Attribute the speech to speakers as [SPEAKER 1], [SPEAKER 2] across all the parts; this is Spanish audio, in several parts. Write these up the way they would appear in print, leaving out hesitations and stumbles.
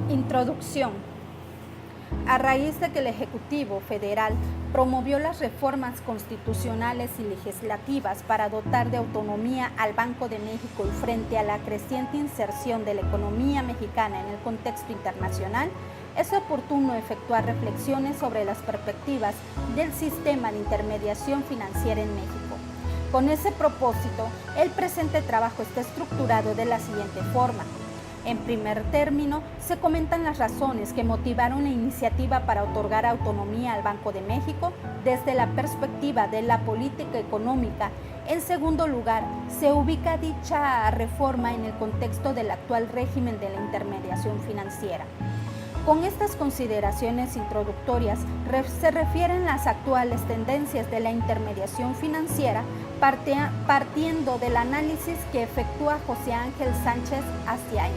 [SPEAKER 1] Introducción. A raíz de que el Ejecutivo Federal promovió las reformas constitucionales y legislativas para dotar de autonomía al Banco de México y frente a la creciente inserción de la economía mexicana en el contexto internacional, es oportuno efectuar reflexiones sobre las perspectivas del sistema de intermediación financiera en México. Con ese propósito, el presente trabajo está estructurado de la siguiente forma. En primer término, se comentan las razones que motivaron la iniciativa para otorgar autonomía al Banco de México desde la perspectiva de la política económica. En segundo lugar, se ubica dicha reforma en el contexto del actual régimen de la intermediación financiera. Con estas consideraciones introductorias se refieren las actuales tendencias de la intermediación financiera partiendo del análisis que efectúa José Ángel Sánchez Astiaín.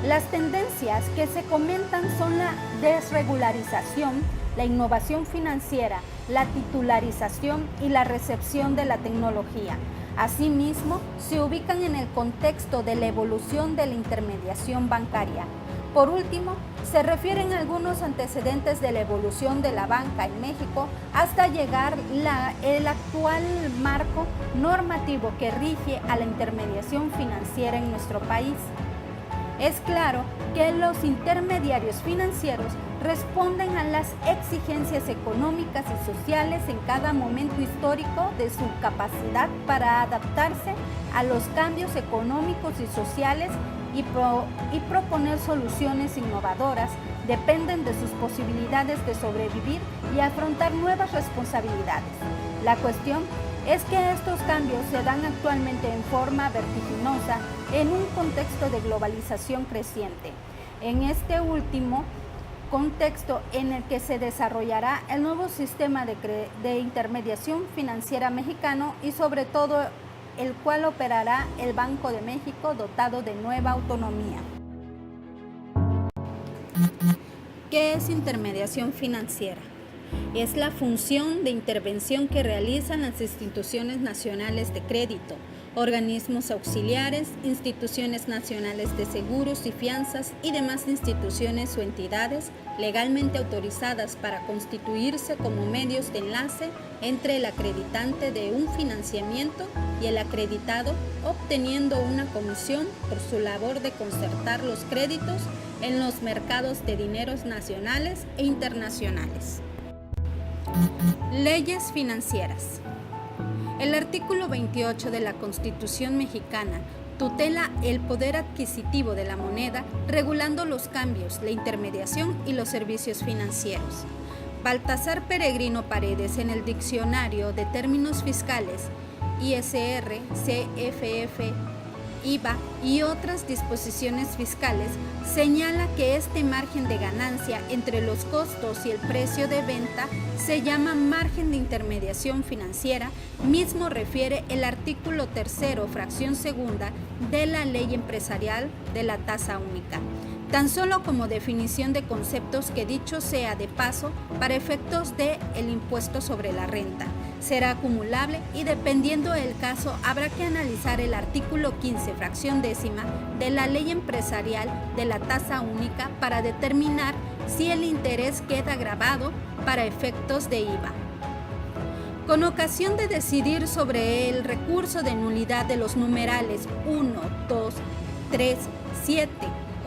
[SPEAKER 1] Las tendencias que se comentan son la desregularización, la innovación financiera, la titularización y la recepción de la tecnología. Asimismo, se ubican en el contexto de la evolución de la intermediación bancaria. Por último, se refieren algunos antecedentes de la evolución de la banca en México hasta llegar el actual marco normativo que rige a la intermediación financiera en nuestro país. Es claro que los intermediarios financieros responden a las exigencias económicas y sociales en cada momento histórico de su capacidad para adaptarse a los cambios económicos y sociales y proponer soluciones innovadoras. Dependen de sus posibilidades de sobrevivir y afrontar nuevas responsabilidades. La cuestión es que estos cambios se dan actualmente en forma vertiginosa en un contexto de globalización creciente. En este último contexto en el que se desarrollará el nuevo sistema de intermediación financiera mexicano y sobre todo el cual operará el Banco de México dotado de nueva autonomía. ¿Qué es intermediación financiera? Es la función de intervención que realizan las instituciones nacionales de crédito, organismos auxiliares, instituciones nacionales de seguros y fianzas y demás instituciones o entidades legalmente autorizadas para constituirse como medios de enlace entre el acreditante de un financiamiento y el acreditado, obteniendo una comisión por su labor de concertar los créditos en los mercados de dineros nacionales e internacionales. Leyes financieras. El artículo 28 de la Constitución mexicana tutela el poder adquisitivo de la moneda, regulando los cambios, la intermediación y los servicios financieros. Baltasar Peregrino Paredes, en el Diccionario de Términos Fiscales, ISR, CFF, IVA y otras disposiciones fiscales, señala que este margen de ganancia entre los costos y el precio de venta se llama margen de intermediación financiera, mismo refiere el artículo 3, fracción segunda de la Ley Empresarial de la Tasa Única. Tan solo como definición de conceptos que dicho sea de paso para efectos del impuesto sobre la renta. Será acumulable y dependiendo del caso habrá que analizar el artículo 15, fracción décima de la Ley Empresarial de la Tasa Única para determinar si el interés queda gravado para efectos de IVA. Con ocasión de decidir sobre el recurso de nulidad de los numerales 1, 2, 3, 7,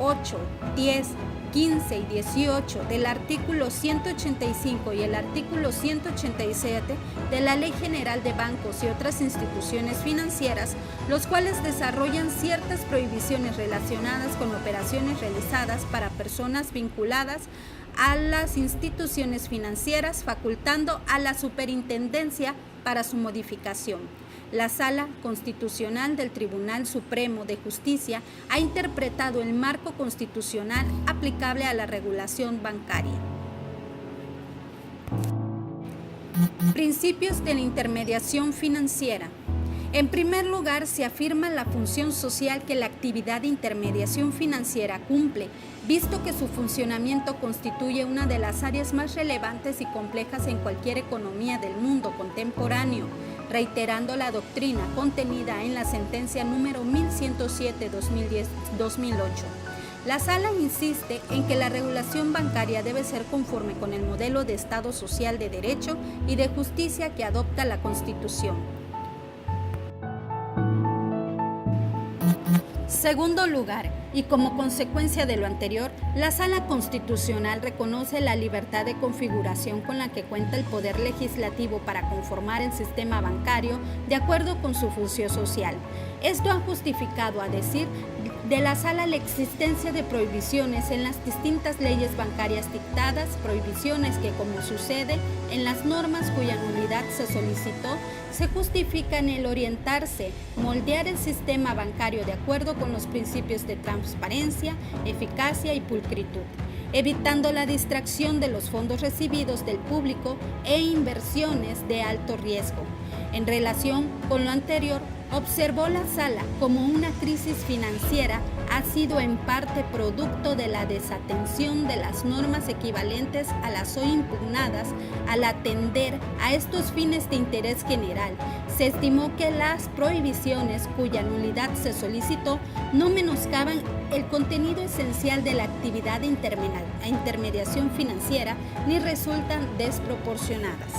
[SPEAKER 1] 8, 10, 15 y 18 del artículo 185 y el artículo 187 de la Ley General de Bancos y otras instituciones financieras, los cuales desarrollan ciertas prohibiciones relacionadas con operaciones realizadas para personas vinculadas a las instituciones financieras, facultando a la Superintendencia para su modificación. La Sala Constitucional del Tribunal Supremo de Justicia ha interpretado el marco constitucional aplicable a la regulación bancaria. Principios de la intermediación financiera. En primer lugar, se afirma la función social que la actividad de intermediación financiera cumple, visto que su funcionamiento constituye una de las áreas más relevantes y complejas en cualquier economía del mundo contemporáneo, reiterando la doctrina contenida en la sentencia número 1107/2008. La Sala insiste en que la regulación bancaria debe ser conforme con el modelo de Estado social de derecho y de justicia que adopta la Constitución. Segundo lugar, y como consecuencia de lo anterior, la Sala Constitucional reconoce la libertad de configuración con la que cuenta el Poder Legislativo para conformar el sistema bancario de acuerdo con su función social. Esto ha justificado, a decir de la Sala, la existencia de prohibiciones en las distintas leyes bancarias dictadas, prohibiciones que, como sucede en las normas cuya nulidad se solicitó, se justifica en el orientarse, moldear el sistema bancario de acuerdo con los principios de transparencia, eficacia y pulcritud, evitando la distracción de los fondos recibidos del público e inversiones de alto riesgo. En relación con lo anterior, observó la Sala como una crisis financiera ha sido en parte producto de la desatención de las normas equivalentes a las hoy impugnadas al atender a estos fines de interés general. Se estimó que las prohibiciones cuya nulidad se solicitó no menoscaban el contenido esencial de la actividad de intermediación financiera ni resultan desproporcionadas.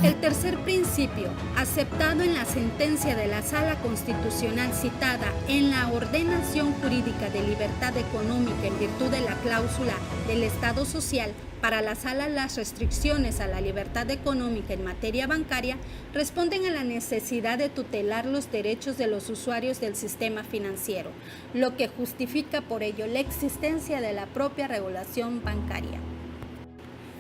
[SPEAKER 1] El tercer principio, aceptado en la sentencia de la Sala Constitucional citada en la ordenación jurídica de libertad económica en virtud de la cláusula del Estado social, para la Sala las restricciones a la libertad económica en materia bancaria responden a la necesidad de tutelar los derechos de los usuarios del sistema financiero, lo que justifica por ello la existencia de la propia regulación bancaria.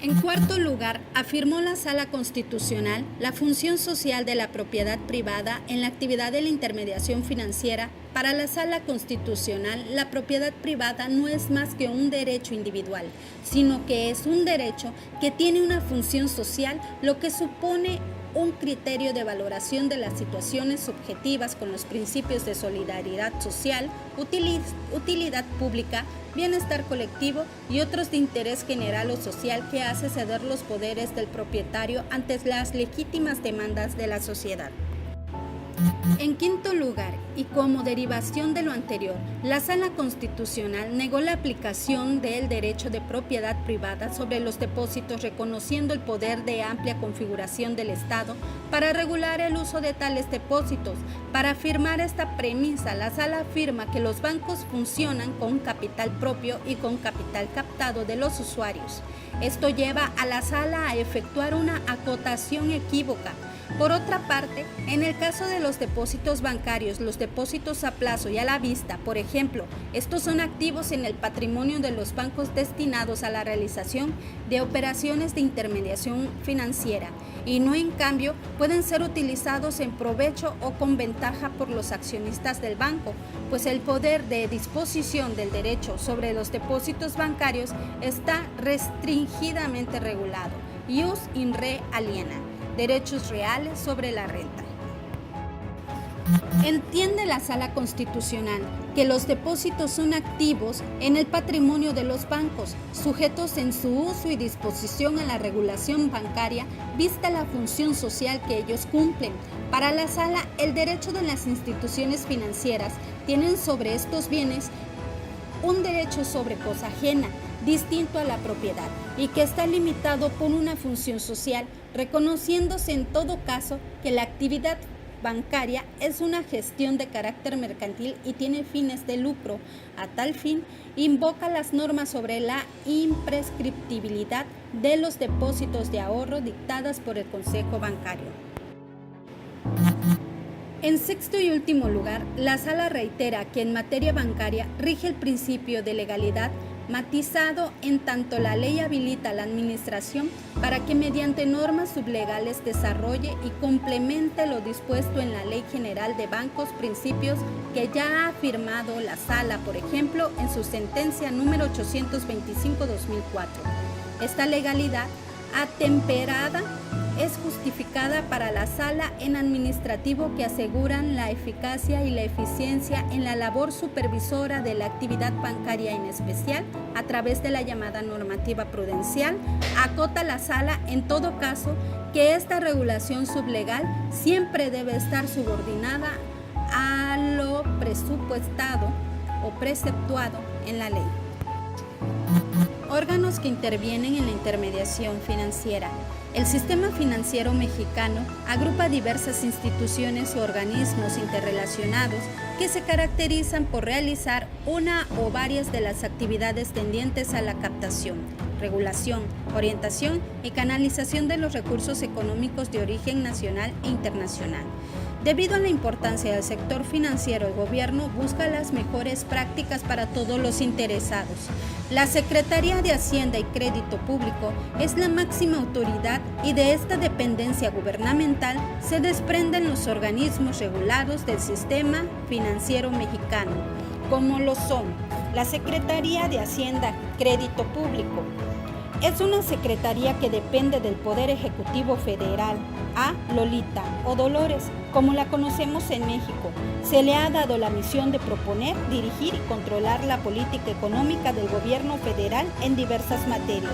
[SPEAKER 1] En cuarto lugar, afirmó la Sala Constitucional la función social de la propiedad privada en la actividad de la intermediación financiera. Para la Sala Constitucional, la propiedad privada no es más que un derecho individual, sino que es un derecho que tiene una función social, lo que supone un criterio de valoración de las situaciones subjetivas con los principios de solidaridad social, utilidad pública, bienestar colectivo y otros de interés general o social que hace ceder los poderes del propietario ante las legítimas demandas de la sociedad. En quinto lugar, y como derivación de lo anterior, la Sala Constitucional negó la aplicación del derecho de propiedad privada sobre los depósitos, reconociendo el poder de amplia configuración del Estado para regular el uso de tales depósitos. Para afirmar esta premisa, la Sala afirma que los bancos funcionan con capital propio y con capital captado de los usuarios. Esto lleva a la Sala a efectuar una acotación equívoca. Por otra parte, en el caso de los depósitos bancarios, los depósitos a plazo y a la vista, por ejemplo, estos son activos en el patrimonio de los bancos destinados a la realización de operaciones de intermediación financiera y no, en cambio, pueden ser utilizados en provecho o con ventaja por los accionistas del banco, pues el poder de disposición del derecho sobre los depósitos bancarios está restringidamente regulado, ius in re aliena. Derechos reales sobre la renta. Entiende la Sala Constitucional que los depósitos son activos en el patrimonio de los bancos, sujetos en su uso y disposición a la regulación bancaria, vista la función social que ellos cumplen. Para la Sala, el derecho de las instituciones financieras tienen sobre estos bienes un derecho sobre cosa ajena, distinto a la propiedad, y que está limitado por una función social, reconociéndose en todo caso que la actividad bancaria es una gestión de carácter mercantil y tiene fines de lucro. A tal fin, invoca las normas sobre la imprescriptibilidad de los depósitos de ahorro dictadas por el Consejo Bancario. En sexto y último lugar, la Sala reitera que en materia bancaria rige el principio de legalidad, matizado en tanto la ley habilita a la administración para que mediante normas sublegales desarrolle y complemente lo dispuesto en la Ley General de Bancos, principios que ya ha afirmado la Sala, por ejemplo, en su sentencia número 825/2004. Esta legalidad atemperada es justificada para la Sala en administrativo que aseguran la eficacia y la eficiencia en la labor supervisora de la actividad bancaria en especial a través de la llamada normativa prudencial. Acota la Sala en todo caso que esta regulación sublegal siempre debe estar subordinada a lo presupuestado o preceptuado en la ley. Órganos que intervienen en la intermediación financiera. El sistema financiero mexicano agrupa diversas instituciones o organismos interrelacionados que se caracterizan por realizar una o varias de las actividades tendientes a la captación, regulación, orientación y canalización de los recursos económicos de origen nacional e internacional. Debido a la importancia del sector financiero, el gobierno busca las mejores prácticas para todos los interesados. La Secretaría de Hacienda y Crédito Público es la máxima autoridad y de esta dependencia gubernamental se desprenden los organismos regulados del sistema financiero mexicano, como lo son la Secretaría de Hacienda y Crédito Público. Es una secretaría que depende del Poder Ejecutivo Federal, a Lolita o Dolores, como la conocemos en México. Se le ha dado la misión de proponer, dirigir y controlar la política económica del gobierno federal en diversas materias.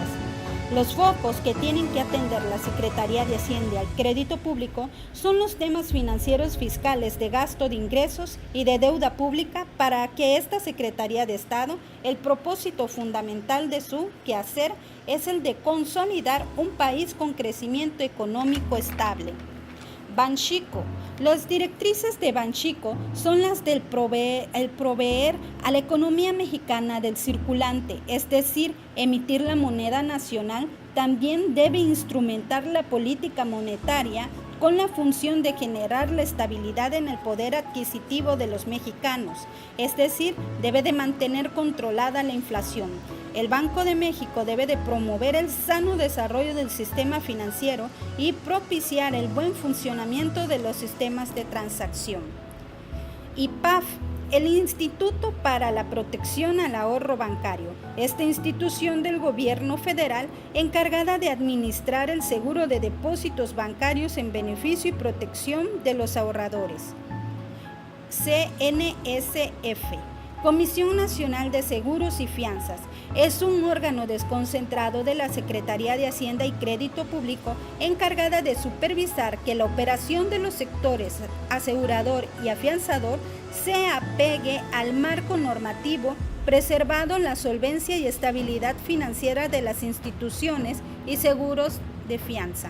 [SPEAKER 1] Los focos que tienen que atender la Secretaría de Hacienda y Crédito Público son los temas financieros fiscales de gasto de ingresos y de deuda pública para que esta Secretaría de Estado, el propósito fundamental de su quehacer es el de consolidar un país con crecimiento económico estable. Banxico. Las directrices de Banxico son las del proveer a la economía mexicana del circulante, es decir, emitir la moneda nacional. También debe instrumentar la política monetaria con la función de generar la estabilidad en el poder adquisitivo de los mexicanos, es decir, debe de mantener controlada la inflación. El Banco de México debe de promover el sano desarrollo del sistema financiero y propiciar el buen funcionamiento de los sistemas de transacción. IPAF, el Instituto para la Protección al Ahorro Bancario. Esta institución del gobierno federal encargada de administrar el seguro de depósitos bancarios en beneficio y protección de los ahorradores. CNSF. Comisión Nacional de Seguros y Fianzas. Es un órgano desconcentrado de la Secretaría de Hacienda y Crédito Público encargada de supervisar que la operación de los sectores asegurador y afianzador se apegue al marco normativo, preservando la solvencia y estabilidad financiera de las instituciones y seguros de fianza.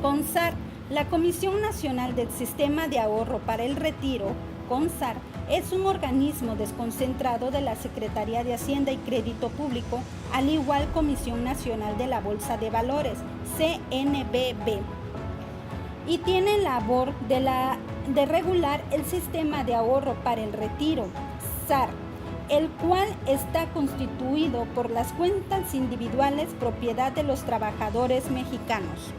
[SPEAKER 1] CONSAR, la Comisión Nacional del Sistema de Ahorro para el Retiro, CONSAR, es un organismo desconcentrado de la Secretaría de Hacienda y Crédito Público, al igual Comisión Nacional de la Bolsa de Valores, CNBV, y tiene labor de regular el sistema de ahorro para el retiro, SAR, el cual está constituido por las cuentas individuales propiedad de los trabajadores mexicanos.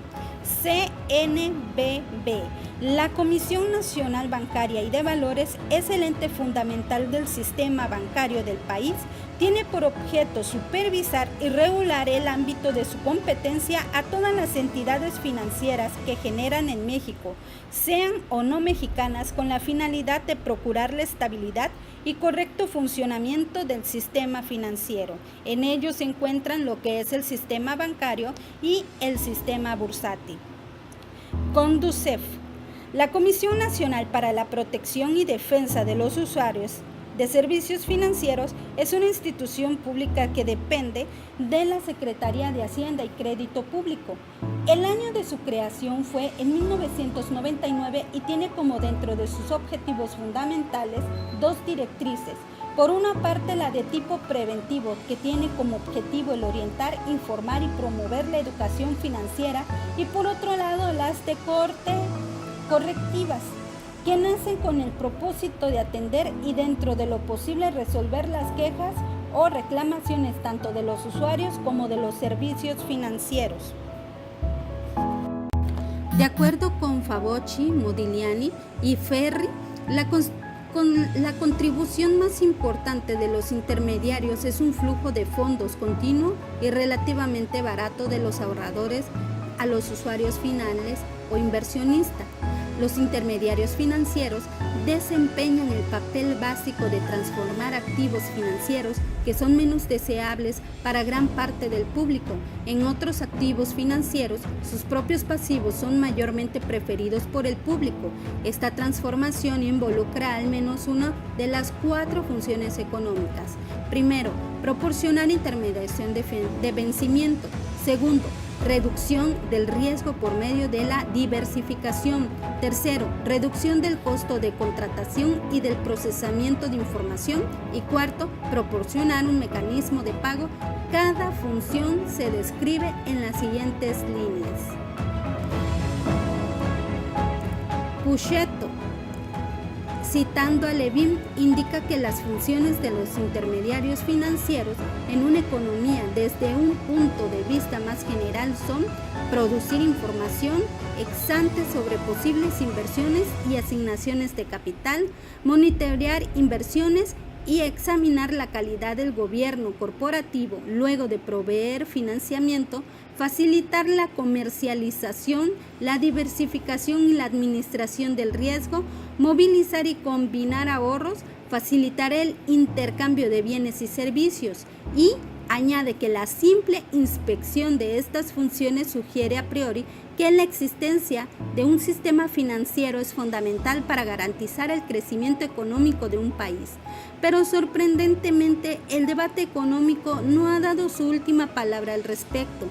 [SPEAKER 1] CNBV. La Comisión Nacional Bancaria y de Valores es el ente fundamental del sistema bancario del país. Tiene por objeto supervisar y regular el ámbito de su competencia a todas las entidades financieras que generan en México, sean o no mexicanas, con la finalidad de procurar la estabilidad y correcto funcionamiento del sistema financiero. En ello se encuentran lo que es el sistema bancario y el sistema bursátil. CONDUCEF. La Comisión Nacional para la Protección y Defensa de los Usuarios de Servicios Financieros es una institución pública que depende de la Secretaría de Hacienda y Crédito Público. El año de su creación fue en 1999 y tiene como dentro de sus objetivos fundamentales dos directrices. Por una parte, la de tipo preventivo, que tiene como objetivo el orientar, informar y promover la educación financiera, y por otro lado, las de corte correctivas, que nacen con el propósito de atender y dentro de lo posible resolver las quejas o reclamaciones tanto de los usuarios como de los servicios financieros. De acuerdo con Fabocci, Modigliani y Ferri, la contribución más importante de los intermediarios es un flujo de fondos continuo y relativamente barato de los ahorradores a los usuarios finales o inversionistas. Los intermediarios financieros desempeñan el papel básico de transformar activos financieros que son menos deseables para gran parte del público en otros activos financieros. Sus propios pasivos son mayormente preferidos por el público. Esta transformación involucra al menos una de las 4 funciones económicas. Primero, proporcionar intermediación de vencimiento. Segundo, reducción del riesgo por medio de la diversificación. Tercero, reducción del costo de contratación y del procesamiento de información. Y cuarto, proporcionar un mecanismo de pago. Cada función se describe en las siguientes líneas. Puchetto, citando a Levin, indica que las funciones de los intermediarios financieros en una economía desde un punto de vista más general son producir información ex ante sobre posibles inversiones y asignaciones de capital, monitorear inversiones y examinar la calidad del gobierno corporativo luego de proveer financiamiento, facilitar la comercialización, la diversificación y la administración del riesgo, movilizar y combinar ahorros, facilitar el intercambio de bienes y servicios, y añade que la simple inspección de estas funciones sugiere a priori que la existencia de un sistema financiero es fundamental para garantizar el crecimiento económico de un país. Pero sorprendentemente, el debate económico no ha dado su última palabra al respecto.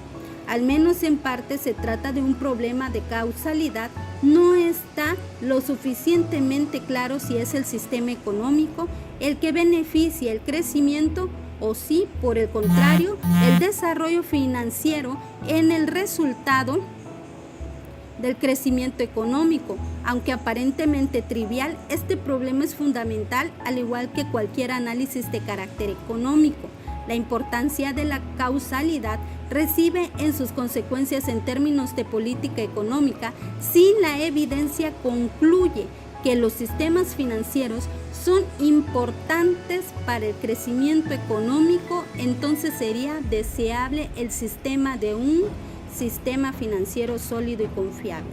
[SPEAKER 1] Al menos en parte se trata de un problema de causalidad. No está lo suficientemente claro si es el sistema económico el que beneficia el crecimiento o si, por el contrario, el desarrollo financiero en el resultado del crecimiento económico. Aunque aparentemente trivial, este problema es fundamental, al igual que cualquier análisis de carácter económico. La importancia de la causalidad reside en sus consecuencias en términos de política económica. Si la evidencia concluye que los sistemas financieros son importantes para el crecimiento económico, entonces sería deseable el sistema de un sistema financiero sólido y confiable.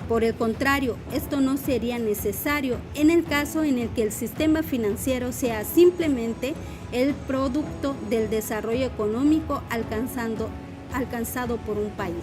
[SPEAKER 1] Por el contrario, esto no sería necesario en el caso en el que el sistema financiero sea simplemente el producto del desarrollo económico alcanzado por un país.